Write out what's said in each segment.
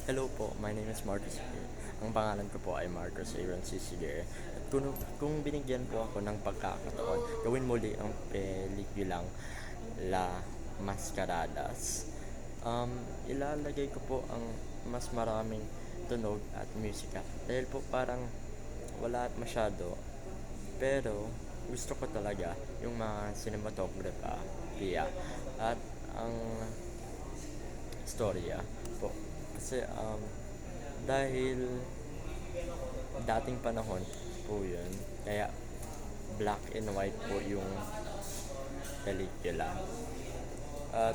Hello po, my name is Marcus Sige. Ang pangalan ko po ay Marcus Aaron C. Sige. At kung binigyan po ako ng pagkakataon, gawin muli ang pelikulang La Mascaradas. Ilalagay ko po ang mas maraming tunog at musika. Dahil po parang wala at masyado. Pero gusto ko talaga yung mga cinematography at ang storya po. Kasi dahil dating panahon po yun, kaya black and white po yung pelikula. At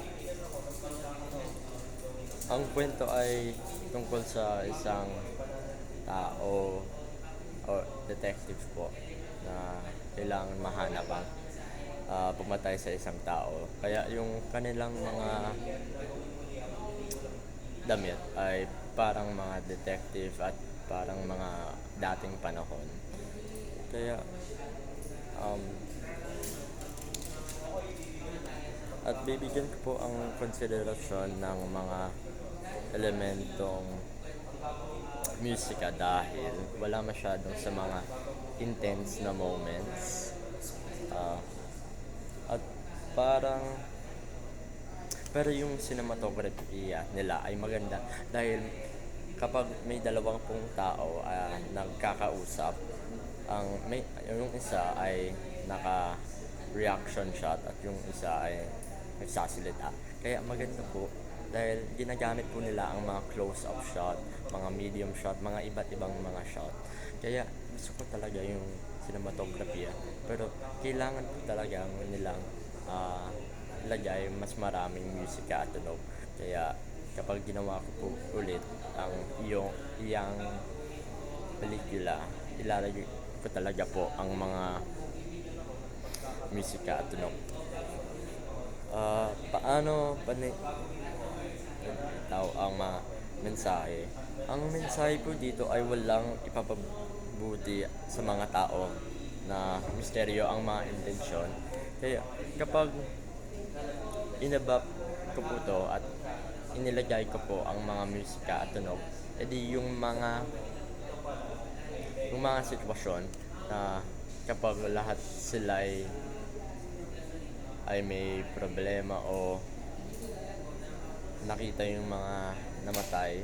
ang kwento ay tungkol sa isang tao o detective po na kailangan mahanap ang pumatay sa isang tao. Kaya yung kanilang mga damit ay parang mga detective at parang mga dating panahon. Kaya um, at bibigyan ko po ang konsiderasyon ng mga elementong musika dahil wala masyadong sa mga intense na moments. Ah, at parang pero yung cinematography nila ay maganda dahil kapag may dalawang pong tao nagkakausap, yung isa ay naka reaction shot at yung isa ay nagsasalita. Kaya maganda po dahil ginagamit po nila ang mga close-up shot, mga medium shot, mga iba't ibang mga shot. Kaya gusto ko talaga yung cinematography pero kailangan po talaga nilang ah, lagay mas maraming musika at tunog. Kaya kapag ginawa ko po ulit ang iyang pelikula, ilalagay ko talaga po ang mga musika at tunog. Paano tao ang mga mensahe? Ang mensahe po dito ay walang ipapabuti sa mga tao na misteryo ang mga intensyon. Kaya kapag inabap ko po to at inilagay ko po ang mga musika at tunog, edi yung mga sitwasyon na kapag lahat sila ay may problema o nakita yung mga namatay,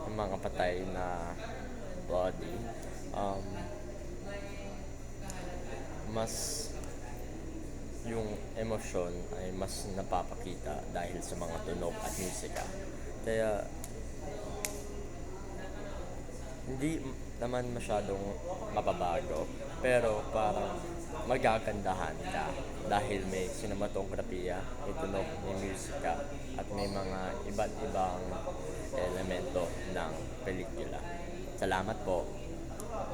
yung mga patay na body, um, mas yung emosyon ay mas napapakita dahil sa mga tunog at musika. Kaya hindi naman masyadong mababago pero parang magagandahan ka dahil may cinematography, may tunog, may musika at may mga iba't ibang elemento ng pelikula. Salamat po.